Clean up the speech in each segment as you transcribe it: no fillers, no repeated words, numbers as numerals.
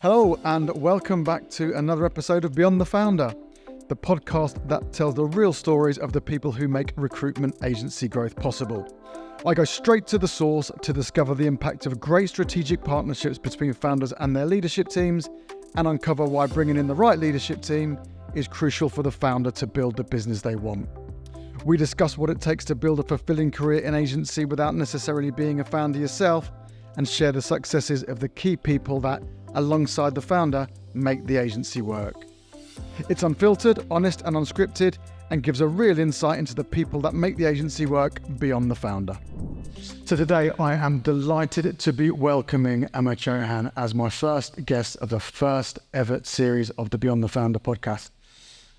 Hello and welcome back to another episode of Beyond the Founder, the podcast that tells the real stories of the people who make recruitment agency growth possible. I go straight to the source to discover the impact of great strategic partnerships between founders and their leadership teams and uncover why bringing in the right leadership team is crucial for the founder to build the business they want. We discuss what it takes to build a fulfilling career in agency without necessarily being a founder yourself and share the successes of the key people that, alongside the founder, make the agency work. It's unfiltered, honest and unscripted and gives a real insight into the people that make the agency work beyond the founder. So today I am delighted to be welcoming Amar Chohan as my first guest of the first ever series of the Beyond the Founder podcast.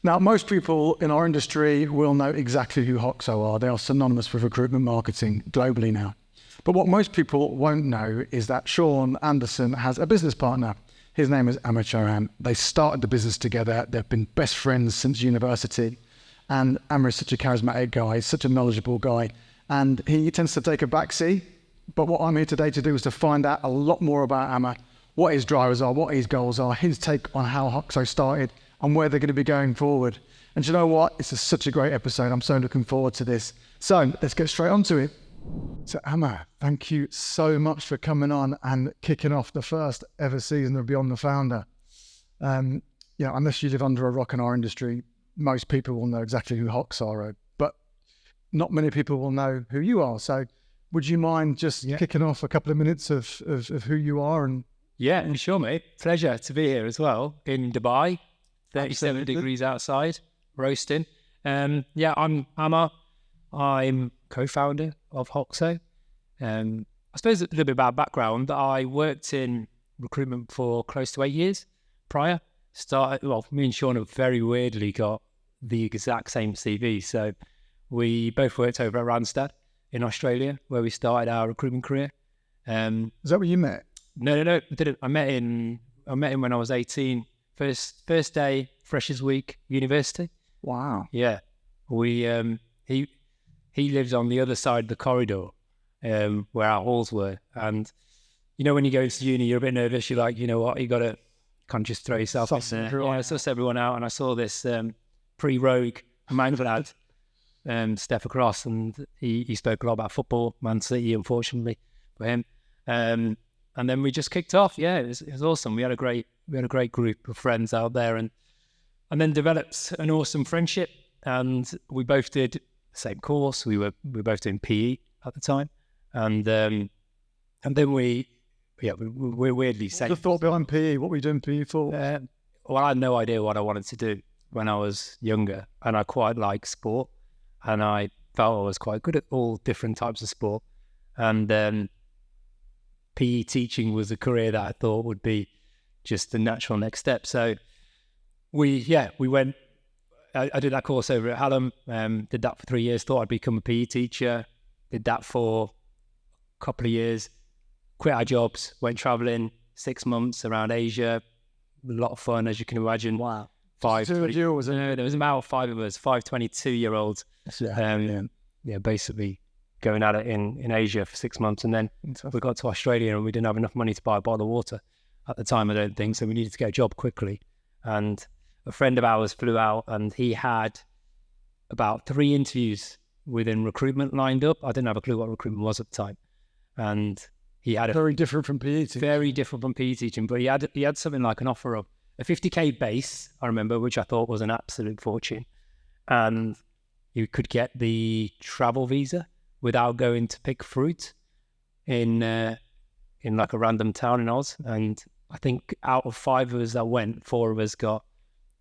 Now, most people in our industry will know exactly who Hoxo are. They are synonymous with recruitment marketing globally now. But what most people won't know is that Sean Anderson has a business partner. His name is Amar Chohan. They started the business together. They've been best friends since university. And Amar is such a charismatic guy, such a knowledgeable guy. And he tends to take a backseat. But what I'm here today to do is to find out a lot more about Amar, what his drivers are, what his goals are, his take on how Hoxo started and where they're going to be going forward. And you know what? It's such a great episode. I'm so looking forward to this. So let's get straight onto it. So Amar, thank you so much for coming on and kicking off the first ever season of Beyond the Founder. Unless you live under a rock in our industry, most people will know exactly who Hoxo are, but not many people will know who you are. So would you mind just kicking off a couple of minutes of who you are? And yeah, sure, mate. Pleasure to be here as well in Dubai, 37 Absolutely. degrees outside, roasting. I'm Amar. I'm co-founder of Hoxo. I suppose a little bit about background. I worked in recruitment for close to 8 years prior. Me and Sean have very weirdly got the exact same CV. So we both worked over at Randstad in Australia, where we started our recruitment career. Is that where you met? No, I didn't. I met him when I was 18. First day, freshers week, university. Wow. Yeah, he lives on the other side of the corridor, where our halls were. And you know, when you go to uni, you're a bit nervous. You're like, you know what, can't just throw yourself in there. Yeah, I sussed everyone out, and I saw this pretty rogue man lad step across, and he spoke a lot about football, Man City, unfortunately for him. And then we just kicked off. Yeah, it was awesome. We had a great group of friends out there, and then developed an awesome friendship. And we both did the same course. We were both doing PE at the time, and then we're weirdly same. The thought behind PE, what were you doing PE for? Well, I had no idea what I wanted to do when I was younger, and I quite liked sport, and I felt I was quite good at all different types of sport, and PE teaching was a career that I thought would be just the natural next step. So we went. I did that course over at Hallam, did that for 3 years, thought I'd become a PE teacher, did that for a couple of years, quit our jobs, went traveling 6 months around Asia, a lot of fun, as you can imagine. Wow. There was about 5 of us, 5 22-year-olds, basically going at it in Asia for 6 months. And then we got to Australia and we didn't have enough money to buy a bottle of water at the time, I don't think, so we needed to get a job quickly. And a friend of ours flew out and he had about 3 interviews within recruitment lined up. I didn't have a clue what recruitment was at the time. And he had very different from PE teaching. Very different from PE teaching, but he had something like an offer of a 50k base, I remember, which I thought was an absolute fortune. And you could get the travel visa without going to pick fruit in like a random town in Oz. And I think out of 5 of us that went, 4 of us got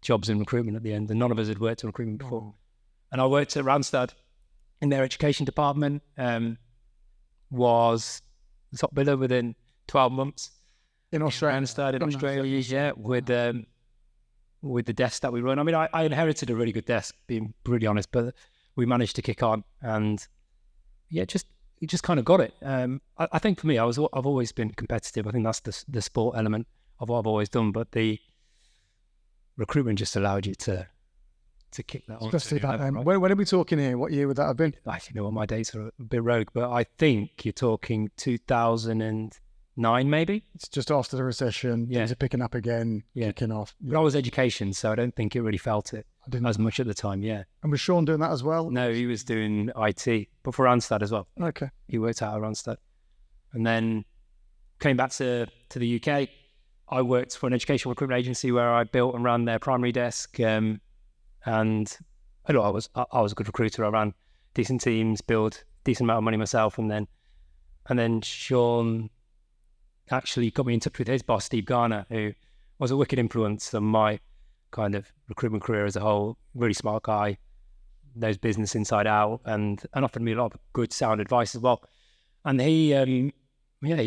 jobs in recruitment at the end, and none of us had worked in recruitment before. Oh. And I worked at Randstad in their education department, was the top biller within 12 months. In Australia? Randstad in Australia, with the desk that we run. I mean, I inherited a really good desk, being brutally honest, but we managed to kick on, and you just kind of got it. I think for me, I've always been competitive. I think that's the sport element of what I've always done, but the recruitment just allowed you to kick that on. Especially back then. When are we talking here? What year would that have been? I know what my dates are a bit rogue, but I think you're talking 2000 and 2009 maybe. It's just after the recession. Things are picking up again, kicking off. But I was education, so I don't think it really felt it as much at the time. Yeah. And was Sean doing that as well? No, he was doing IT, but for Randstad as well. Okay. He worked out at Randstad, and then came back to the UK. I worked for an educational recruitment agency where I built and ran their primary desk, and I was a good recruiter. I ran decent teams, built decent amount of money myself, and then Sean actually got me in touch with his boss, Steve Garner, who was a wicked influence on my kind of recruitment career as a whole. Really smart guy, knows business inside out, and offered me a lot of good sound advice as well. And he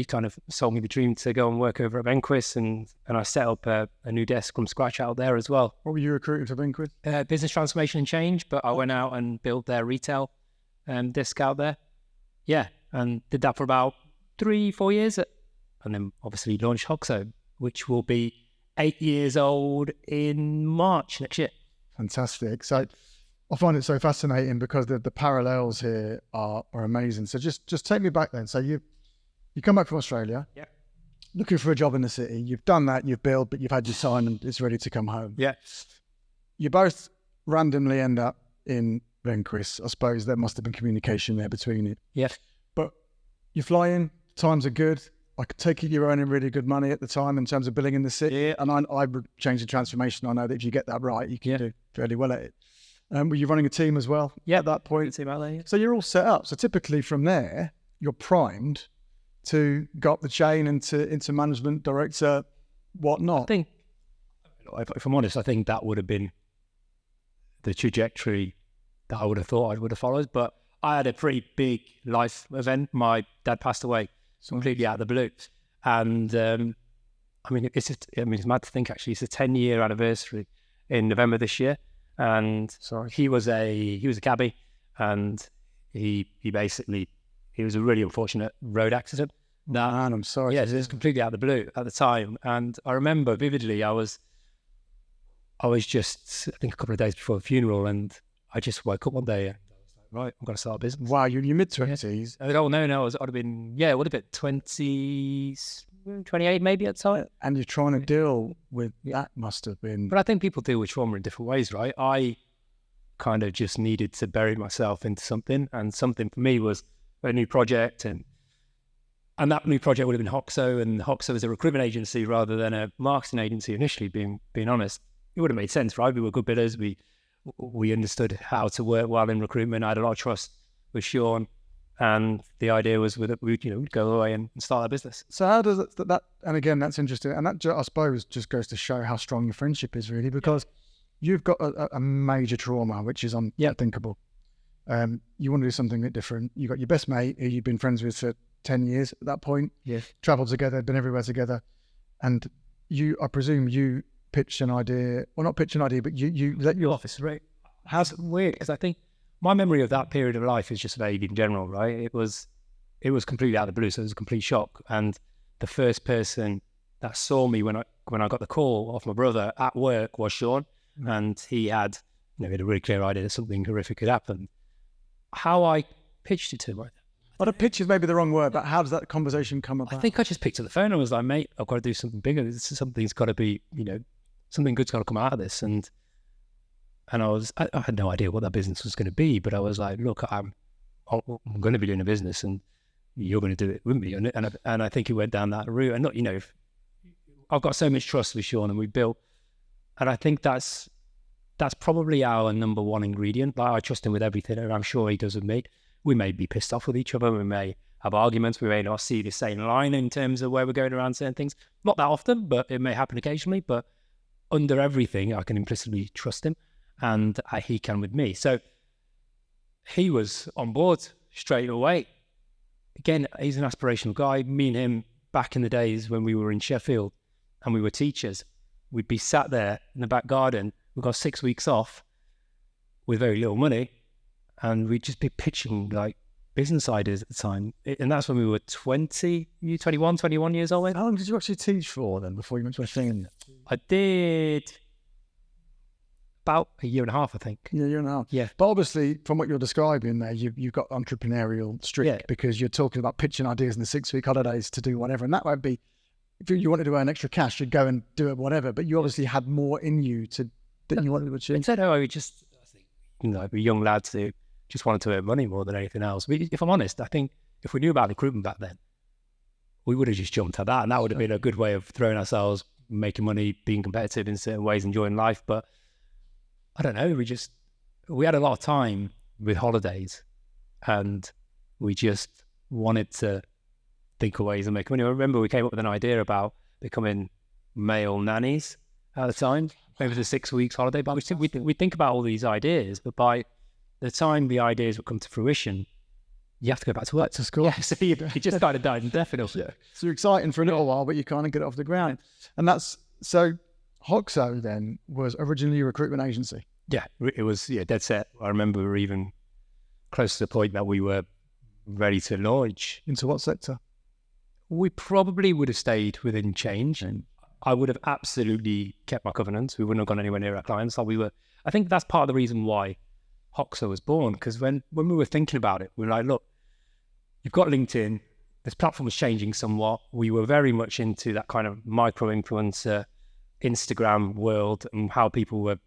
kind of sold me the dream to go and work over at Benquist, and I set up a new desk from scratch out there as well. What were you recruiting to Benquist? Business transformation and change, but I went out and built their retail desk out there. Yeah, and did that for about 3-4 years. And then obviously launched Hoxo, which will be 8 years old in March next year. Fantastic. So I find it so fascinating because the parallels here are amazing. So just take me back then. So you come back from Australia, looking for a job in the city. You've done that, you've built, but you've had your sign and it's ready to come home. Yeah. You both randomly end up in Benquist. I suppose there must have been communication there between you. Yeah. But you fly in, times are good. I could take it you're earning really good money at the time in terms of billing in the city. Yeah. And I would change the transformation. I know that if you get that right, you can do fairly well at it. Were you running a team as well at that point? Team out there, yeah. So you're all set up. So typically from there, you're primed to go up the chain into management, director, whatnot. I think, if I'm honest, I think that would have been the trajectory that I would have thought I would have followed. But I had a pretty big life event. My dad passed away completely out of the blue. And it's mad to think actually, it's a 10-year anniversary in November this year. And he was a cabbie, and he was a really unfortunate road accident. Man, I'm sorry. Yeah, it was completely out of the blue at the time. And I remember vividly, I was just, I think a couple of days before the funeral, and I just woke up one day and I was like, right, I'm going to start a business. Wow, you're in your mid-20s. Yeah. Oh, no, I'd have been, it would have been 28 maybe at the time. And you're trying to deal with, that must have been. But I think people deal with trauma in different ways, right? I kind of just needed to bury myself into something, and something for me was a new project, and that new project would have been Hoxo, and Hoxo is a recruitment agency rather than a marketing agency initially, being honest. It would have made sense, right? We were good bidders. We understood how to work well in recruitment. I had a lot of trust with Sean, and the idea was we'd go away and start our business. So how does that, and again, that's interesting, and that I suppose just goes to show how strong your friendship is really, because you've got a major trauma, which is unthinkable. You want to do something a bit different. You've got your best mate who you've been friends with for 10 years at that point. Yeah. Traveled together, been everywhere together. And I presume you pitched an idea, well, not pitch an idea, but you let your office, right? How's it weird? Because I think my memory of that period of life is just vague in general, right? It was completely out of the blue, so it was a complete shock. And the first person that saw me when I got the call off my brother at work was Sean, and he had a really clear idea that something horrific had happened. How I pitched it to him, right? Well, the pitch is maybe the wrong word, but how does that conversation come about? I think I just picked up the phone and was like, mate, I've got to do something bigger. Something's got to be, something good's got to come out of this. And I had no idea what that business was going to be, but I was like, look, I'm going to be doing a business, and you're going to do it with me. And I think he went down that route. And I've got so much trust with Sean, and we built, and I think that's probably our number one ingredient. Like, I trust him with everything, and I'm sure he does with me. We may be pissed off with each other. We may have arguments. We may not see the same line in terms of where we're going around certain things. Not that often, but it may happen occasionally. But under everything, I can implicitly trust him, and he can with me. So he was on board straight away. Again, he's an aspirational guy. Me and him, back in the days when we were in Sheffield and we were teachers, we'd be sat there in the back garden. We got 6 weeks off with very little money, and we'd just be pitching like business ideas at the time. And that's when we were 21 years old. How long did you actually teach for then before you went to a thing? I did about a year and a half, I think. Yeah, year and a half. Yeah. But obviously, from what you're describing there, you've got entrepreneurial streak because you're talking about pitching ideas in the 6-week holidays to do whatever. And that might be, if you wanted to earn extra cash, you'd go and do it, whatever. But you obviously had more in you than you wanted to achieve. Instead, I think, we're young lads who just wanted to earn money more than anything else. But if I'm honest, I think if we knew about recruitment back then, we would have just jumped at that. And that would have been a good way of throwing ourselves, making money, being competitive in certain ways, enjoying life. But I don't know, we had a lot of time with holidays and we just wanted to think of ways of making money. I remember we came up with an idea about becoming male nannies at the time, over the 6 weeks holiday. But we think about all these ideas, but by the time the ideas would come to fruition, you have to go back to work, to school. Yeah, so you just kind of died indefinitely. Yeah. So you're exciting for a little while, but you kind of get it off the ground. And so Hoxo then was originally a recruitment agency. Yeah, it was dead set. I remember we were even close to the point that we were ready to launch. Into what sector? We probably would have stayed within change. And I would have absolutely kept my covenants. We wouldn't have gone anywhere near our clients. I think that's part of the reason why Hoxo was born, because when we were thinking about it, we were like, look, you've got LinkedIn, this platform was changing somewhat. We were very much into that kind of micro-influencer Instagram world and how people were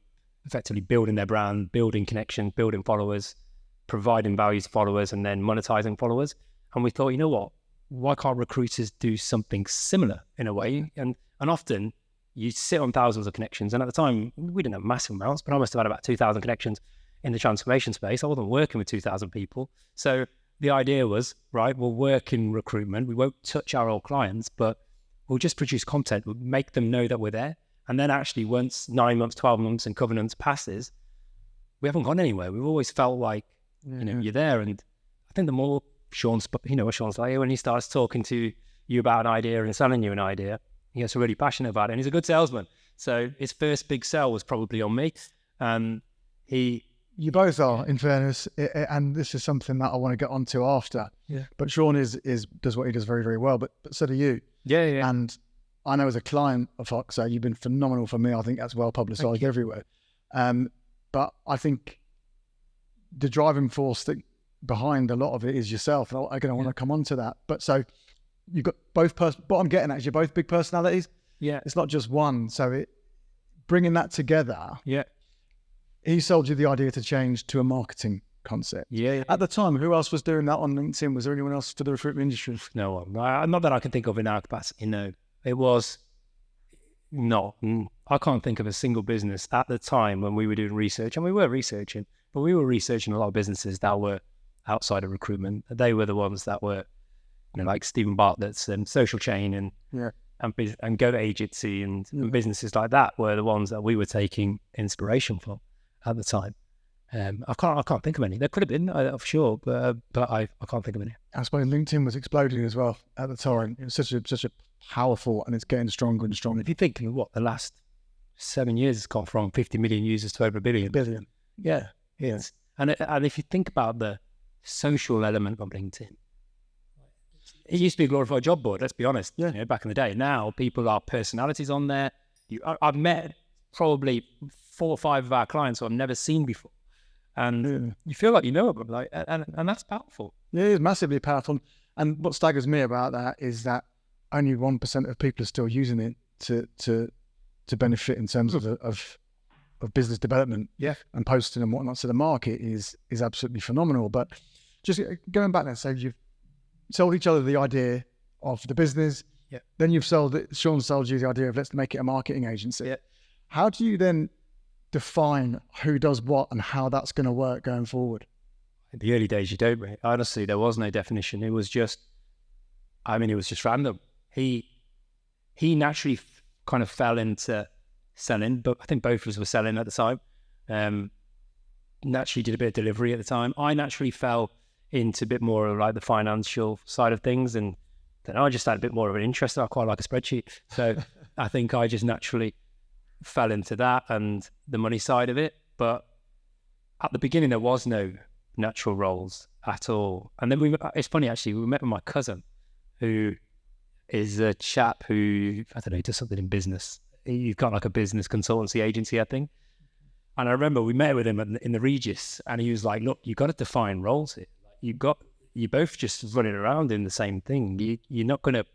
effectively building their brand, building connections, building followers, providing value to followers, and then monetizing followers. And we thought, you know what, why can't recruiters do something similar in a way? And often you sit on thousands of connections. And at the time, we didn't have massive amounts, but I must have had about 2,000 connections in the transformation space. I wasn't working with 2,000 people. So the idea was, right, we'll work in recruitment. We won't touch our old clients, but we'll just produce content. We'll make them know that we're there. And then actually once 9 months, 12 months and covenants passes, we haven't gone anywhere. We've always felt like, you're there. And I think the more Sean's like, when he starts talking to you about an idea and selling you an idea, he gets really passionate about it. And he's a good salesman. So his first big sell was probably on me. You both are, in fairness, and this is something that I want to get onto after. Yeah. But Sean does what he does very, very well, but so do you. Yeah. And I know as a client of Hoxo, you've been phenomenal for me. I think that's well publicised everywhere. But I think the driving force behind a lot of it is yourself. And I want to come on to that. But so you've got both, what I'm getting at is you're both big personalities. Yeah. It's not just one. So bringing that together. Yeah. He sold you the idea to change to a marketing concept. Yeah. At the time, who else was doing that on LinkedIn? Was there anyone else for the recruitment industry? No one. Not that I can think of in our capacity, no. It was not. I can't think of a single business at the time when we were doing research, and we were researching, but we were researching a lot of businesses that were outside of recruitment. They were the ones that were, like Stephen Bartlett's and Social Chain and Go Agency and businesses like that were the ones that we were taking inspiration from at the time. I can't think of any. There could have been, for sure, but I can't think of any. I suppose LinkedIn was exploding as well at the time. It was such a powerful, and it's getting stronger and stronger. If you think, the last 7 years has gone from 50 million users to over a billion. Yeah. And if you think about the social element of LinkedIn, it used to be a glorified job board, let's be honest. Yeah. Back in the day. Now people are personalities on there. I've met probably 4 or 5 of our clients who I've never seen before. And you feel like you know them, and that's powerful. Yeah, it's massively powerful. And what staggers me about that is that only 1% of people are still using it to benefit in terms of business development. Yeah. And posting and whatnot. So the market is absolutely phenomenal. But just going back there, so you've sold each other the idea of the business. Yeah. Then Sean sold you the idea of let's make it a marketing agency. Yeah. How do you then define who does what and how that's going to work going forward? In the early days, you don't, mate. Honestly, there was no definition. It was just random. He naturally kind of fell into selling, but I think both of us were selling at the time. Naturally did a bit of delivery at the time. I naturally fell into a bit more of like the financial side of things, and then I just had a bit more of an interest. I quite like a spreadsheet. So I think I just naturally fell into that and the money side of it. But at the beginning, there was no natural roles at all. And then it's funny, actually, we met with my cousin, who is a chap who, I don't know, does something in business. He's got like a business consultancy agency, I think. And I remember we met with him in the Regis, and he was like, "Look, you got to define roles here. You're both just running around in the same thing. You're not going to,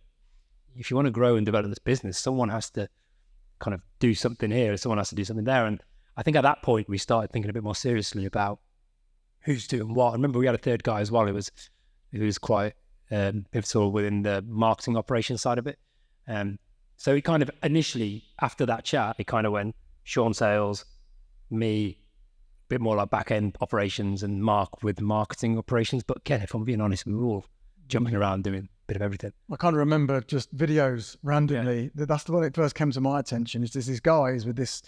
if you want to grow and develop this business, someone has to kind of do something here, someone has to do something there." And I think at that point we started thinking a bit more seriously about who's doing what. I remember we had a third guy as well who was quite pivotal within the marketing operations side of it. So he kind of initially, after that chat, it kind of went Sean sales, me, a bit more like back-end operations, and Mark with marketing operations. But again, if I'm being honest, we were all jumping around doing a bit of everything. I kind of remember just videos randomly. Yeah. That's the one that first came to my attention, is there's these guys with this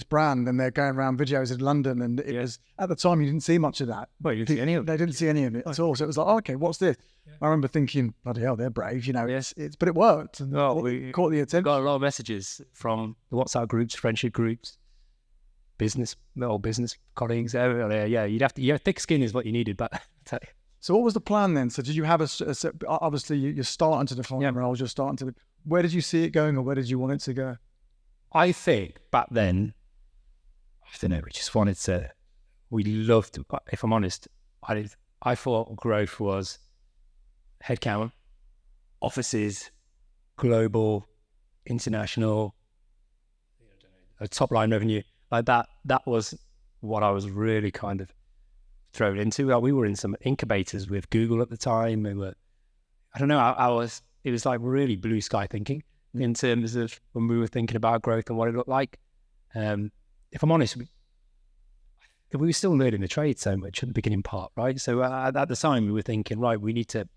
brand, and they're going around videos in London, and it was, at the time, you didn't see much of that. Well, you didn't see any of it. They didn't see any of it at all. So it was like, oh, okay, what's this? Yeah. I remember thinking, bloody hell, they're brave, you know. Yeah. But it worked. And we caught the attention. Got a lot of messages from the WhatsApp groups, friendship groups, business colleagues. Yeah, you have thick skin is what you needed. But so what was the plan then? So did you have obviously you're starting to define roles, where did you see it going, or where did you want it to go? I think back then, I don't know, we loved, if I'm honest, I thought growth was headcount, offices, global, international, top line revenue, like that. That was what I was really kind of thrown into. We were in some incubators with Google at the time. It was like really blue sky thinking in terms of when we were thinking about growth and what it looked like. If I'm honest, we were still learning the trade so much at the beginning part, right? So at the time we were thinking, right, we need to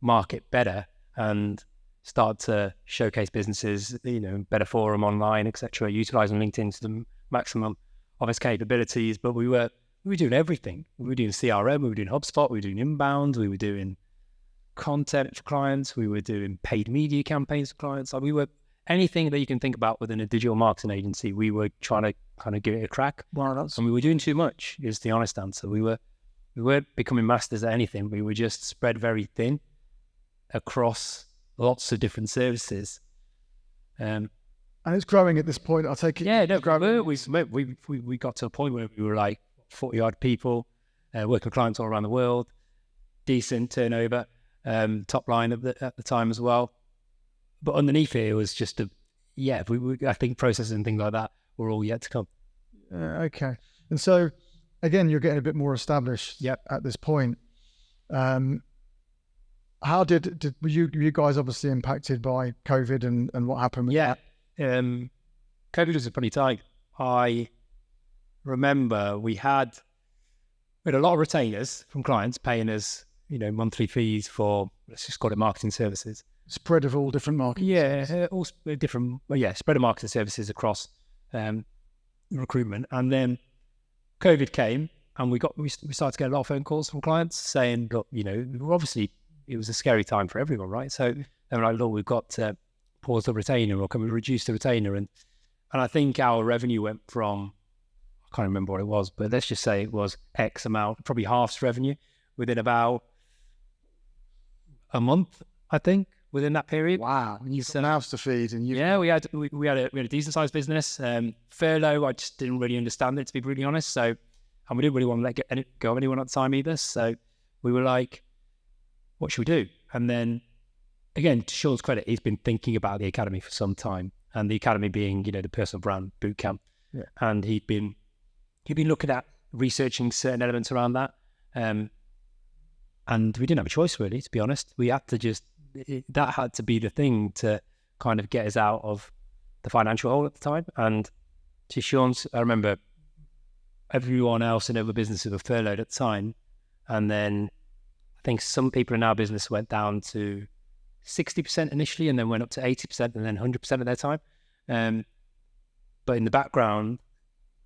market better and start to showcase businesses, better forum online, etc., utilizing LinkedIn to the maximum of its capabilities. But we were doing everything. We were doing CRM, we were doing HubSpot, we were doing inbound, we were doing content for clients, we were doing paid media campaigns for clients. Like, we were anything that you can think about within a digital marketing agency, we were trying to kind of give it a crack. Wow, and we were doing too much, is the honest answer. We weren't becoming masters at anything. We were just spread very thin across lots of different services. And it's growing at this point, I take it. Yeah, no, we got to a point where we were like 40 odd people, working with clients all around the world, decent turnover, top line at the time as well. But underneath it was just I think processes and things like that were all yet to come. Okay. And so, again, you're getting a bit more established at this point. How were you guys obviously impacted by COVID and what happened with that? COVID was a funny time. I remember we had a lot of retainers from clients paying us, monthly fees for, let's just call it, marketing services. Spread of all different markets. Yeah, all different. Spread of marketing services across recruitment. And then COVID came, and we started to get a lot of phone calls from clients saying, look, obviously it was a scary time for everyone, right? So they were like, look, we've got to pause the retainer, or can we reduce the retainer? And I think our revenue went from, I can't remember what it was, but let's just say it was X amount, probably half's revenue within about a month, I think, within that period. Wow. You've an house to feed. And we had a decent sized business. Furlough, I just didn't really understand it, to be brutally honest. So, and we didn't really want to let go of anyone at the time either. So we were like, what should we do? And then, again, to Sean's credit, he's been thinking about the academy for some time, and the academy being, the personal brand bootcamp. Yeah. And he'd been looking at researching certain elements around that. And we didn't have a choice, really, to be honest. We had to that had to be the thing to kind of get us out of the financial hole at the time. And to Sean's, I remember everyone else in other businesses were furloughed at the time. And then I think some people in our business went down to 60% initially, and then went up to 80%, and then 100% of their time. But in the background,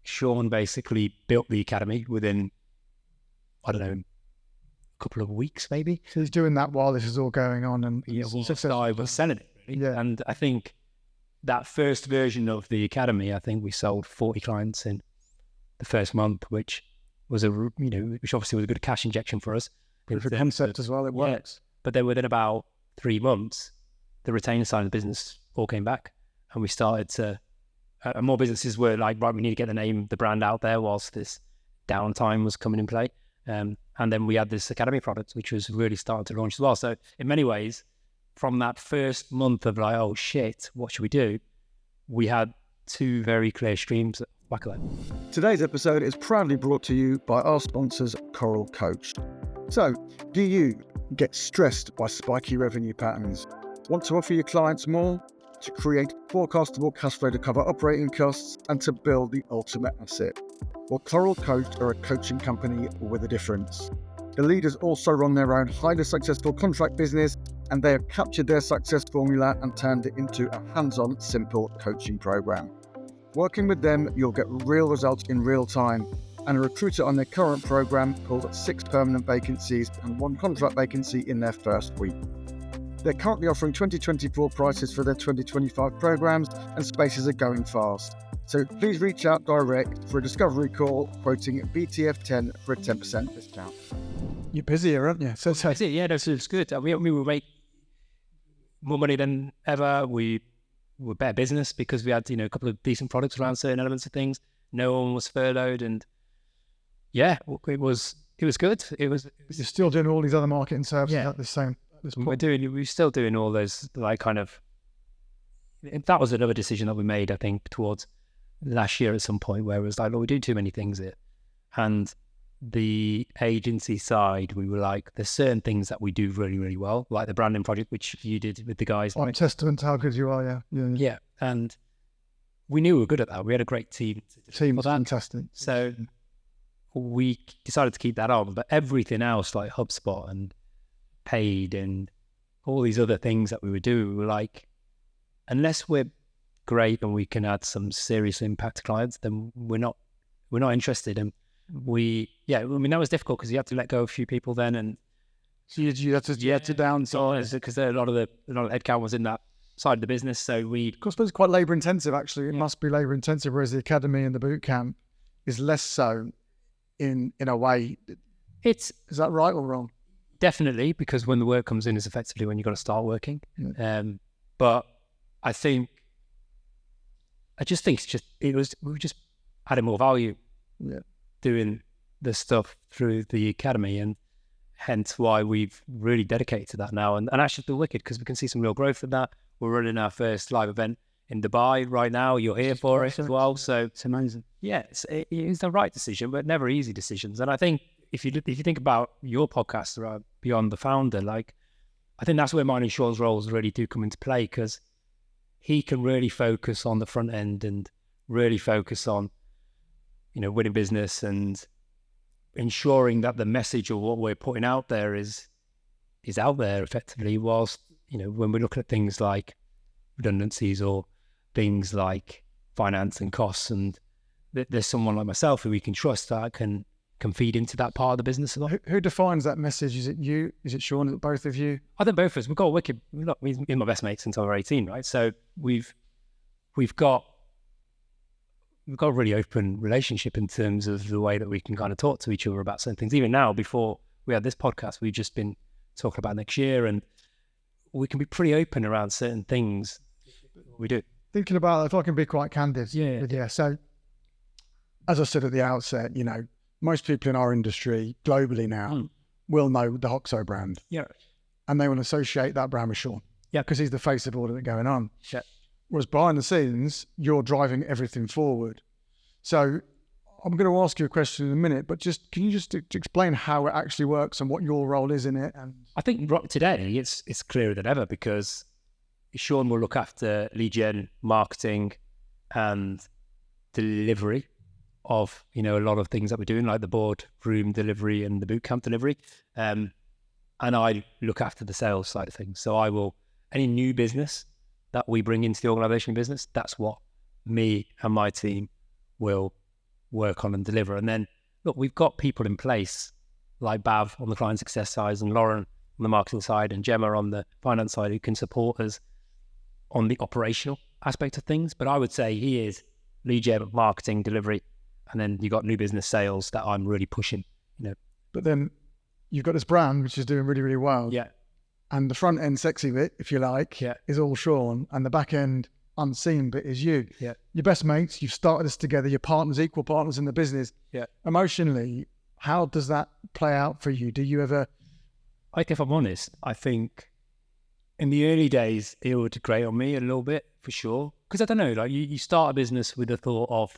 Sean basically built the academy within, I don't know, a couple of weeks maybe. So he's doing that while this is all going on, and I was selling it, really. Yeah. And I think that first version of the academy, I think we sold 40 clients in the first month, which was which obviously was a good cash injection for us. Good for the concept as well, it works. But then within about 3 months, the retainer side of the business all came back, and we started to and more businesses were like, right, we need to get the brand out there whilst this downtime was coming in play. And then we had this academy product, which was really starting to launch as well. So in many ways, from that first month of like, oh shit, what should we do? We had two very clear streams back then. Today's episode is proudly brought to you by our sponsors, Coral Coach. So, do you get stressed by spiky revenue patterns? Want to offer your clients more? To create forecastable cash flow to cover operating costs and to build the ultimate asset? Well, Coral Coach are a coaching company with a difference. The leaders also run their own highly successful contract business, and they have captured their success formula and turned it into a hands-on, simple coaching program. Working with them, you'll get real results in real time, and a recruiter on their current program pulled 6 permanent vacancies and 1 contract vacancy in their first week. They're currently offering 2024 prices for their 2025 programs, and spaces are going fast. So please reach out direct for a discovery call, quoting BTF10 for a 10% discount. You're busier, aren't you? So busy, yeah, it's good. We will make more money than ever. We were better business because we had, a couple of decent products around certain elements of things. No one was furloughed, and yeah, it was good. You're still doing all these other marketing services at the same. We're still doing all those, like, kind of. That was another decision that we made, I think, towards last year at some point, where it was like, look, we do too many things here, and the agency side, we were like, there's certain things that we do really, really well, like the branding project, which you did with the guys. I'm testament to how good you are, yeah. And we knew we were good at that. We had a great team. Team was fantastic. So we decided to keep that on, but everything else, like HubSpot and paid and all these other things that we were doing, we were like, unless we're great and we can add some serious impact to clients, then we're not interested. And that was difficult because you had to let go of a few people then, and so you had to downsize because a lot of headcount was in that side of the business. So of course, it's quite labour intensive. Actually, it must be labour intensive, whereas the academy and the boot camp is less so. In a way, is that right or wrong? Definitely, because when the work comes in is effectively when you've got to start working. But I just think we were just adding more value. Doing the stuff through the academy, and hence why we've really dedicated to that now, and actually feel wicked because we can see some real growth in that. We're running our first live event in Dubai right now. You're here for it as well, so it's amazing. Yeah, it's the right decision, but never easy decisions. And I think if you think about your podcast around Beyond the Founder, like, I think that's where mine and Sean's roles really do come into play, because he can really focus on the front end and really focus on winning business and ensuring that the message of what we're putting out there is out there effectively, whilst, when we're looking at things like redundancies or things like finance and costs, and there's someone like myself who we can trust that can feed into that part of the business as well. Who defines that message? Is it you? Is it Sean? Is it both of you? I think both of us. We've got a wicked, look, he's my best mate since I was 18, right? So we've got a really open relationship in terms of the way that we can kind of talk to each other about certain things. Even now, before we had this podcast, we've just been talking about next year, and we can be pretty open around certain things. We do. Thinking about, if I can be quite candid. Yeah. So, as I said at the outset, most people in our industry globally now will know the Hoxo brand. Yeah. And they will associate that brand with Sean. Yeah. Because he's the face of all of it going on. Yeah. Whereas behind the scenes, you're driving everything forward. So I'm going to ask you a question in a minute, but can you just explain how it actually works and what your role is in it? And I think today it's clearer than ever, because Sean will look after lead gen, marketing, and delivery of a lot of things that we're doing, like the boardroom delivery and the bootcamp delivery. And I look after the sales side of things. So any new business that we bring into the organization business, that's what me and my team will work on and deliver. And then, look, we've got people in place like Bav on the client success side, and Lauren on the marketing side, and Gemma on the finance side, who can support us on the operational aspect of things. But I would say he is lead gen, marketing, delivery, and then you got new business sales that I'm really pushing. But then you've got this brand which is doing really, really well. Yeah. And the front end sexy bit, if you like, is all Sean, and the back end unseen bit is you. Yeah. Your best mates, you've started this together, your partners, equal partners in the business. Yeah. Emotionally, how does that play out for you? Do you ever... Like, if I'm honest, I think in the early days, it would grate on me a little bit, for sure. Because I don't know, like you start a business with the thought of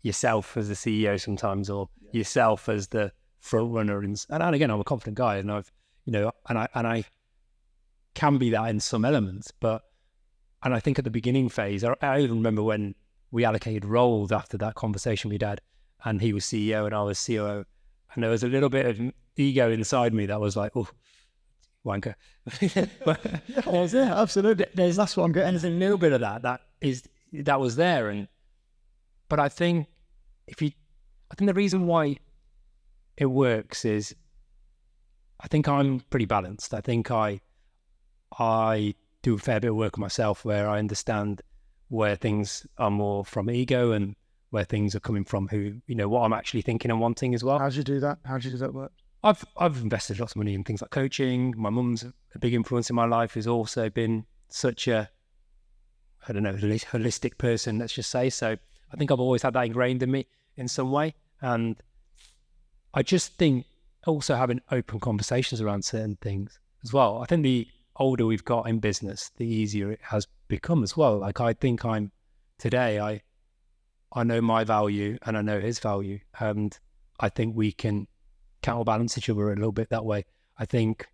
yourself as the CEO sometimes, or yourself as the front runner. And again, I'm a confident guy, and I've, and I can be that in some elements. And I think at the beginning phase, I even remember when we allocated roles after that conversation we'd had, and he was CEO and I was COO, and there was a little bit of ego inside me that was like, oh, wanker. But absolutely. That's what I'm getting. There's a little bit of that was there, but I think the reason why it works is I think I'm pretty balanced. I think I do a fair bit of work on myself where I understand where things are more from ego and where things are coming from what I'm actually thinking and wanting as well. How do you do that? How do you do that work? I've invested lots of money in things like coaching. My mum's a big influence in my life, who's also been such a, holistic person, let's just say. So I think I've always had that ingrained in me in some way. And I just think also having open conversations around certain things as well. I think the older we've got in business, the easier it has become as well. Like, I think today, I know my value and I know his value. And I think we can counterbalance each other a little bit that way. I think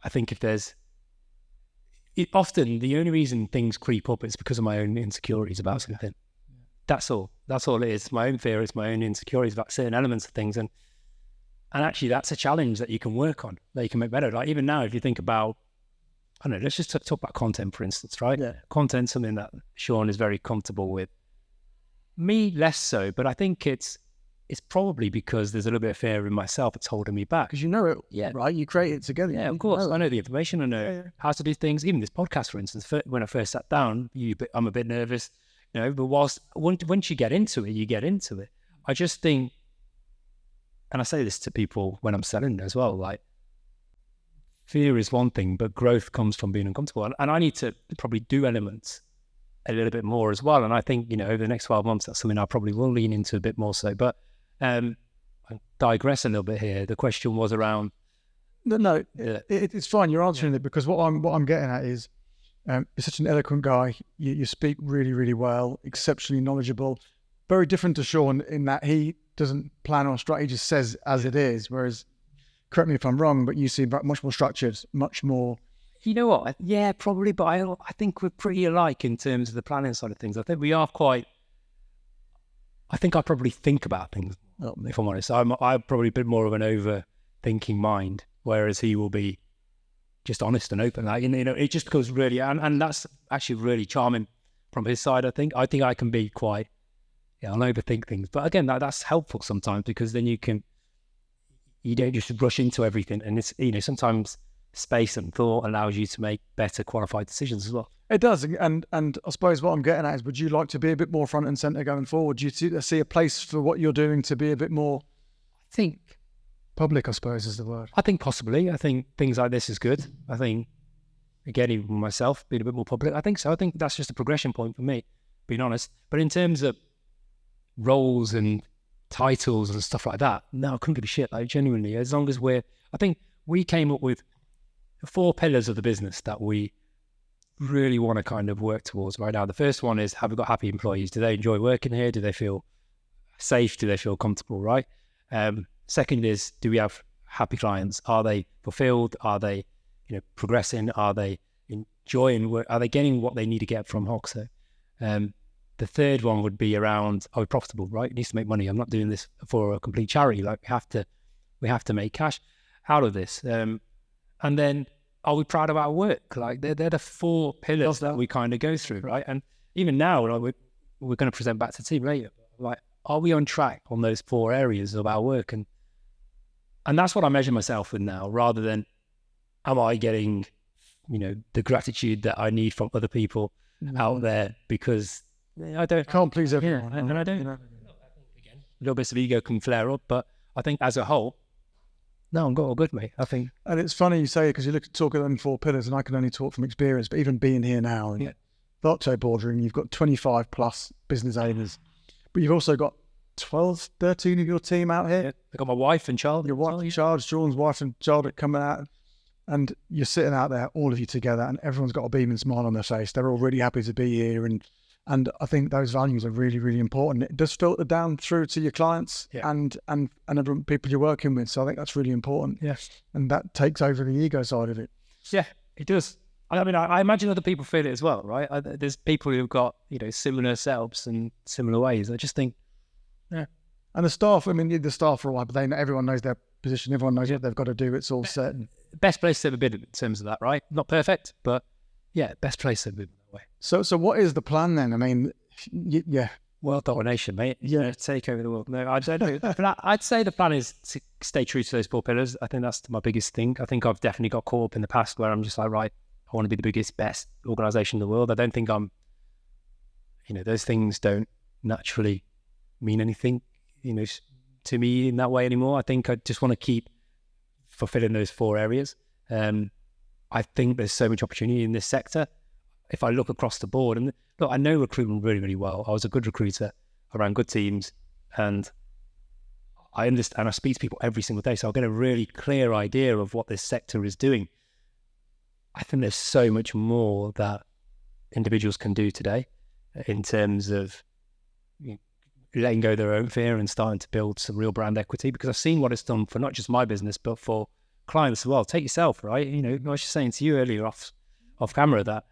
if there's often the only reason things creep up is because of my own insecurities about something. That's all it is. My own fear is my own insecurities about certain elements of things, and actually that's a challenge that you can work on, that you can make better. Like, even now, if you think about, I don't know, let's just talk about content, for instance, right? Yeah. Content's something that Sean is very comfortable with. Me, less so, but I think it's probably because there's a little bit of fear in myself that's holding me back. Because you know it, right? You create it together. Yeah, of course. I know the information. I know how to do things. Even this podcast, for instance, when I first sat down, I'm a bit nervous, but once you get into it, you get into it. I just think, and I say this to people when I'm selling as well, like, fear is one thing, but growth comes from being uncomfortable. And I need to probably do elements a little bit more as well. And I think, over the next 12 months, that's something I probably will lean into a bit more so. But I digress a little bit here. The question was around... No, it's fine. You're answering it, because what I'm getting at is, you're such an eloquent guy. You speak really, really well, exceptionally knowledgeable. Very different to Sean in that he doesn't plan on strategy, he just says as it is. Whereas, correct me if I'm wrong, but you seem much more structured, much more... You know what? Yeah, probably. But I think we're pretty alike in terms of the planning side of things. I think we are quite... I think I probably think about things, if I'm honest. I'm probably a bit more of an overthinking mind, whereas he will be just honest and open. Like, it just goes really... And that's actually really charming from his side, I think. I think I can be quite... I'll overthink things. But again, that's helpful sometimes, because then you don't just rush into everything. And it's, sometimes space and thought allows you to make better qualified decisions as well. It does. And I suppose what I'm getting at is, would you like to be a bit more front and center going forward? Do you see a place for what you're doing to be a bit more... I think... public, I suppose, is the word. I think possibly. I think things like this is good. I think, again, even myself, being a bit more public, I think so. I think that's just a progression point for me, being honest. But in terms of roles and titles and stuff like that, no, I couldn't give a shit. Like, genuinely, as long as I think we came up with 4 pillars of the business that we really want to kind of work towards right now. The first one is, have we got happy employees? Do they enjoy working here? Do they feel safe? Do they feel comfortable? Right. Second is, do we have happy clients? Are they fulfilled? Are they, progressing? Are they enjoying work? Are they getting what they need to get from Hoxo? The third one would be around, are we profitable, right? It needs to make money. I'm not doing this for a complete charity. Like, we have to make cash out of this. And then, are we proud of our work? Like, they're the 4 pillars that we kind of go through, right? And even now, like, we're going to present back to the team later. Like, are we on track on those 4 areas of our work? And that's what I measure myself with now, rather than, am I getting, the gratitude that I need from other people out there, because I can't please everyone. And I don't. I think, again, little bits of ego can flare up, but I think as a whole, no, I'm all good, mate. I think. And it's funny you say it, because you look at talking them 4 pillars, and I can only talk from experience, but even being here now and the Hoxo boardroom, you've got 25 plus business owners, but you've also got 12, 13 of your team out here. Yeah. I've got my wife and child. Your wife and child, Sean's wife and child are coming out, and you're sitting out there, all of you together, and everyone's got a beaming smile on their face. They're all really happy to be here, and I think those values are really, really important. It does filter down through to your clients and other people you're working with. So I think that's really important. Yes. And that takes over the ego side of it. Yeah, it does. I mean, I imagine other people feel it as well, right? There's people who've got, similar setups and similar ways. I just think, yeah. And the staff, I mean, the staff are all right, but everyone knows their position. Everyone knows what they've got to do. It's all set. Best place to ever been in terms of that, right? Not perfect, but yeah, best place to ever been that way. So what is the plan then? I mean, World domination, mate. Yeah. Take over the world. No, I don't know. But I'd say the plan is to stay true to those 4 pillars. I think that's my biggest thing. I think I've definitely got caught up in the past where I'm just like, right, I want to be the biggest, best organization in the world. I don't think I'm, those things don't naturally mean anything, to me in that way anymore. I think I just want to keep fulfilling those 4 areas. I think there's so much opportunity in this sector. If I look across the board, and look, I know recruitment really, really well. I was a good recruiter. I ran good teams, and I understand. I speak to people every single day, so I'll get a really clear idea of what this sector is doing. I think there's so much more that individuals can do today in terms of letting go of their own fear and starting to build some real brand equity, because I've seen what it's done for not just my business, but for clients as well. Take yourself, right? I was just saying to you earlier off camera that,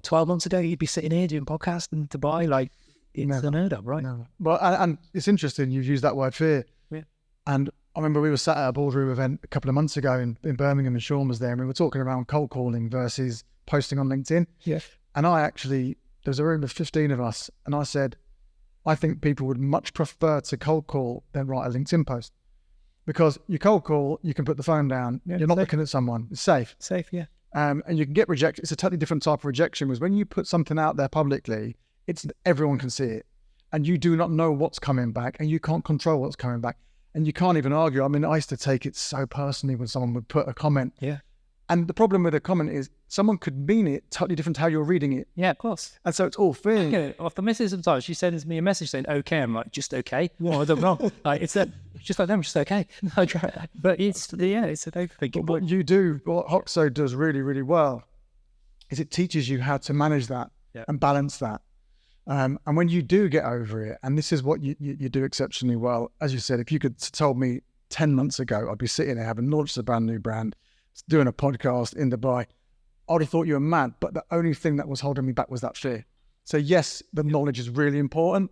12 months ago, you'd be sitting here doing podcasts in Dubai, like it's unheard of, right? Never. Well, and it's interesting you've used that word fear. Yeah. And I remember we were sat at a boardroom event a couple of months ago in Birmingham, and Sean was there, and we were talking around cold calling versus posting on LinkedIn. Yeah. And there was a room of 15 of us, and I said, I think people would much prefer to cold call than write a LinkedIn post. Because you cold call, you can put the phone down, you're not looking at someone, it's safe. Safe, yeah. And you can get rejected. It's a totally different type of rejection, was when you put something out there publicly, everyone can see it. And you do not know what's coming back, and you can't control what's coming back. And you can't even argue. I mean, I used to take it so personally when someone would put a comment. Yeah. And the problem with a comment is someone could mean it totally different to how you're reading it. Yeah, of course. And so it's all fear. I get it. Off the missus sometimes, she sends me a message saying, okay. I'm like, just okay? What have I done wrong? Like, it's just like them, just okay. But it's an overthinking. But what you do, what Hoxo does really, really well, is it teaches you how to manage that and balance that. And when you do get over it, and this is what you do exceptionally well, as you said, if you could told me 10 months ago, I'd be sitting there having launched a brand new brand, doing a podcast in Dubai, I would have thought you were mad. But the only thing that was holding me back was that fear. So yes, the knowledge is really important,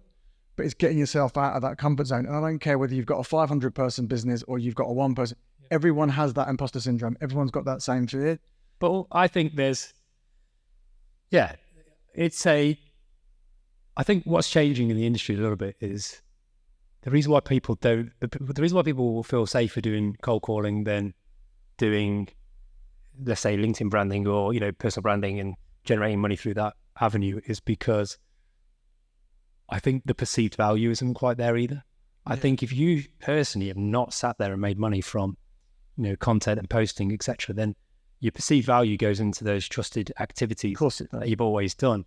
but it's getting yourself out of that comfort zone. And I don't care whether you've got a 500 person business or you've got a 1 person, everyone has that imposter syndrome. Everyone's got that same fear. But I think I think what's changing in the industry a little bit is the reason why people will feel safer doing cold calling than doing, let's say, LinkedIn branding or, personal branding and generating money through that avenue is because I think the perceived value isn't quite there either. I think if you personally have not sat there and made money from, content and posting, etc., then your perceived value goes into those trusted activities that you've always done.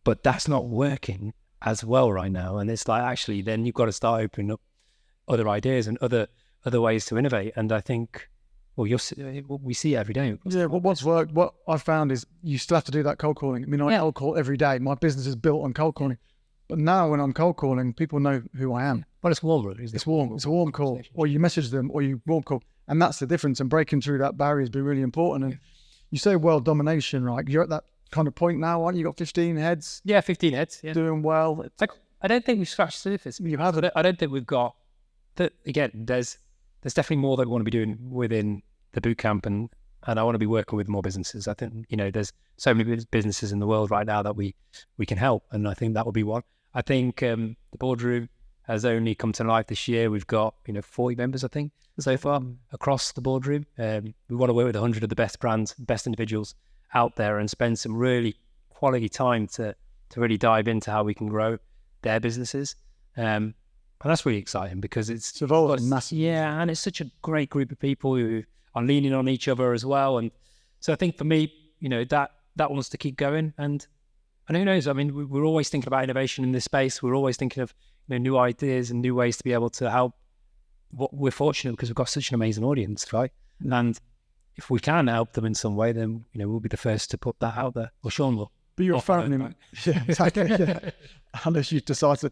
But that's not working as well right now. And it's like, actually, then you've got to start opening up other ideas and other ways to innovate. And I think, we see it every day. Yeah, what's worked, what I've found is you still have to do that cold calling. I mean, I cold call every day. My business is built on cold calling. But now when I'm cold calling, people know who I am. Well, it's warm, really, isn't it? It's warm. It's a warm call. Or you message them or you warm call. And that's the difference. And breaking through that barrier has been really important. And you say world domination, right? You're at that kind of point now, aren't you? You've got 15 heads. Yeah, 15 heads. Yeah. Doing well. I don't think we've scratched the surface. You have it. I don't think we've got that. Again, there's definitely more that we want to be doing within the boot camp, and I want to be working with more businesses. I think, there's so many businesses in the world right now that we can help, and I think that will be one. I think the boardroom has only come to life this year. We've got 40 members, I think, so far across the boardroom. We want to work with 100 of the best brands, best individuals out there, and spend some really quality time to really dive into how we can grow their businesses. And that's really exciting because it's evolved massive. Yeah, and it's such a great group of people who are leaning on each other as well. And so I think for me, that wants to keep going. And who knows? I mean, we're always thinking about innovation in this space. We're always thinking of new ideas and new ways to be able to help. We're fortunate because we've got such an amazing audience, right? And if we can help them in some way, then we'll be the first to put that out there. Or Sean will. But you're a family man. Yeah, exactly. Yeah. Unless you decide to.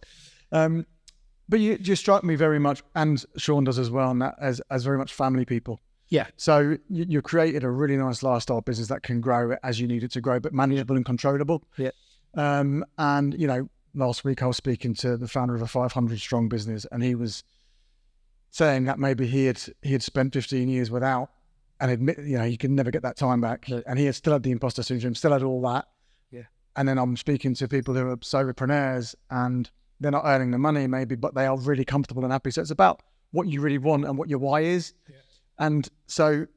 But you strike me very much, and Sean does as well, and that as very much family people. Yeah. So you created a really nice lifestyle business that can grow as you need it to grow, but manageable and controllable. Yeah. And last week I was speaking to the founder of a 500 strong business, and he was saying that maybe he had spent 15 years without, and admit he could never get that time back, and he had still had the imposter syndrome, still had all that. Yeah. And then I'm speaking to people who are solopreneurs, and they're not earning the money maybe, but they are really comfortable and happy. So it's about what you really want and what your why is. Yeah. And so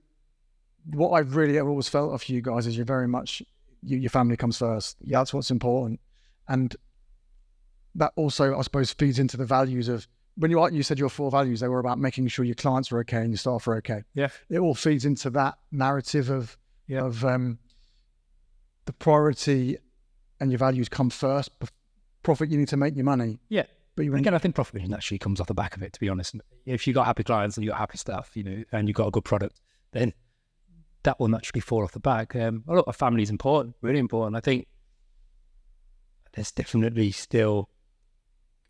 what I've always felt of you guys is you're very much, your family comes first. Yeah. That's what's important. And that also, I suppose, feeds into the values of, when you said your 4 values, they were about making sure your clients were okay and your staff are okay. Yeah. It all feeds into that narrative of the priority and your values come first. Profit, you need to make your money. Yeah. But again, I think profit naturally comes off the back of it, to be honest. If you got happy clients and you got happy staff, and you got a good product, then that will naturally fall off the back. A lot of family is important, really important. I think there's definitely still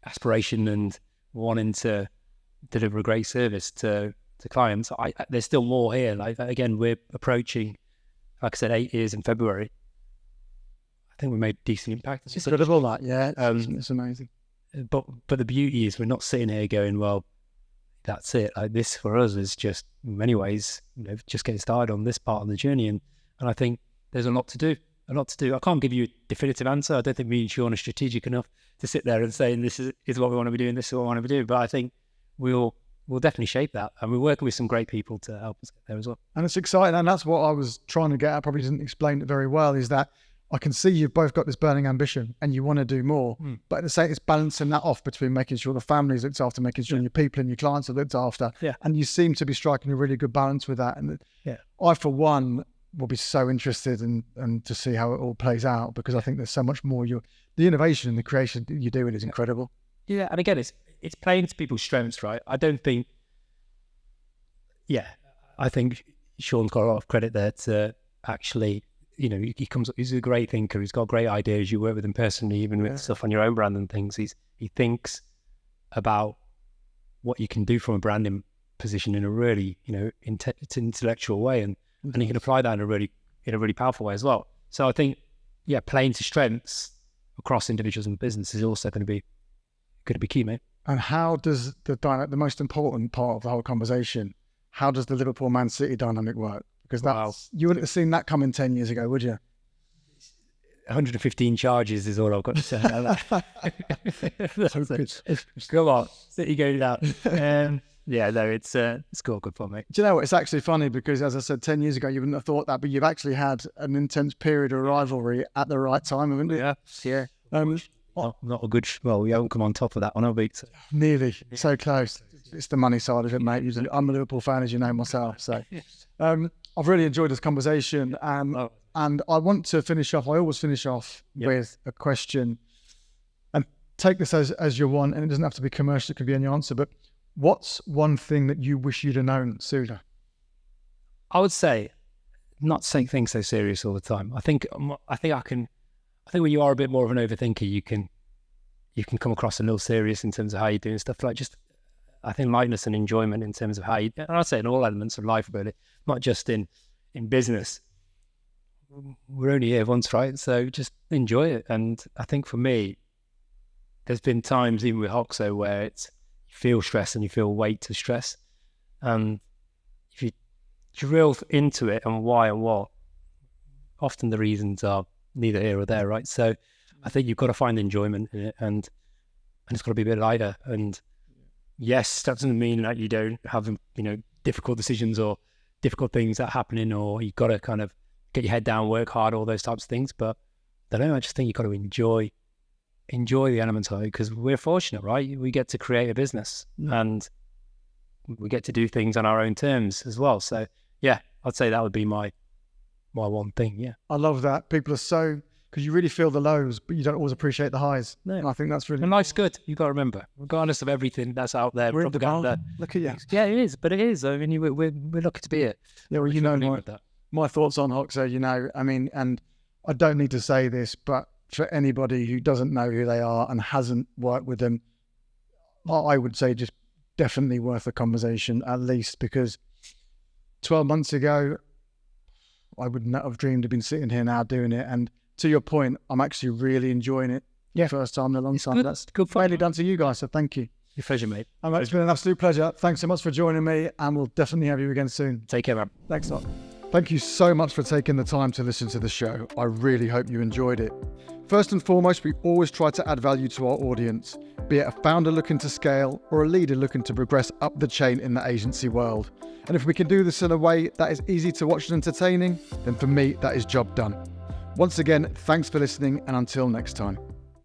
aspiration and wanting to deliver a great service to clients. There's still more here. Like, again, we're approaching, like I said, 8 years in February. I think we made decent impact. It's incredible, that. Yeah, it's amazing. But the beauty is we're not sitting here going, well, that's it. Like, this for us is just, in many ways, just getting started on this part of the journey. And I think there's a lot to do. I can't give you a definitive answer. I don't think me and Sean are strategic enough to sit there and say, this is what we want to be doing, this is what we want to be doing. But I think we'll definitely shape that. And we're working with some great people to help us get there as well. And it's exciting. And that's what I was trying to get at. I probably didn't explain it very well, is that I can see you've both got this burning ambition and you want to do more, but at the same, it's balancing that off between making sure the family's looked after, making sure your people and your clients are looked after. Yeah. And you seem to be striking a really good balance with that. And I, for one, will be so interested in to see how it all plays out, because I think there's so much more. The innovation and the creation that you're doing is incredible. Yeah. And again, it's playing to people's strengths, right? I think Sean's got a lot of credit there to actually, he's a great thinker. He's got great ideas. You work with him personally, even with stuff on your own brand and things. He thinks about what you can do from a branding position in a really, intellectual way, and he can apply that in a really powerful way as well. So I think, playing to strengths across individuals and business is also going to be key, mate. And how does the most important part of the whole conversation, how does the Liverpool-Man City dynamic work? Because you wouldn't have seen that coming 10 years ago, would you? 115 charges is all I've got to say about that. Come on, City go down. It's got good fun, mate. Do you know what? It's actually funny because, as I said, 10 years ago, you wouldn't have thought that, but you've actually had an intense period of rivalry at the right time, haven't you? Yeah. Not a good. Well, we haven't come on top of that one, have we? So. Nearly. So close. It's the money side of it, mate. I'm a Liverpool fan, as you know myself. So I've really enjoyed this conversation. And I want to finish off. I always finish off with a question. And take this as your one, and it doesn't have to be commercial, it could be any answer. But what's one thing that you wish you'd have known sooner? I would say not take things so serious all the time. I think when you are a bit more of an overthinker, you can come across a little serious in terms of how you're doing stuff. Like, just, I think, lightness and enjoyment in terms of how you, and I'd say in all elements of life, really, not just in business. We're only here once, right? So just enjoy it. And I think for me, there's been times even with Hoxo where you feel stress and you feel weight to stress. And if you drill into it and why and what, often the reasons are neither here or there, right? So I think you've got to find enjoyment in it, and it's got to be a bit lighter. And yes, that doesn't mean that you don't have, difficult decisions or difficult things that are happening, or you've got to kind of get your head down, work hard, all those types of things. But I just think you've got to enjoy the elements of it, because we're fortunate, right? We get to create a business and we get to do things on our own terms as well. So yeah, I'd say that would be my my one thing. Yeah. I love that. People are so, because you really feel the lows, but you don't always appreciate the highs. No. And I think that's really. And life's good. You got to remember, regardless of everything that's out there, We're propaganda. Look at you. Yeah, it is. But it is. I mean, we're lucky to be it. Yeah, well, you know my thoughts on Hoxo, you know, I mean, and I don't need to say this, but for anybody who doesn't know who they are and hasn't worked with them, I would say just definitely worth a conversation at least, because 12 months ago, I would not have dreamed of been sitting here now doing it. And to your point, I'm actually really enjoying it. Yeah. First time in a long time. Good. That's good fun. mainly done to you guys, so thank you. Your pleasure, mate. It's been an absolute pleasure. Thanks so much for joining me, and we'll definitely have you again soon. Take care, man. Thanks a lot. Thank you so much for taking the time to listen to the show. I really hope you enjoyed it. First and foremost, we always try to add value to our audience, be it a founder looking to scale or a leader looking to progress up the chain in the agency world. And if we can do this in a way that is easy to watch and entertaining, then for me, that is job done. Once again, thanks for listening, and until next time.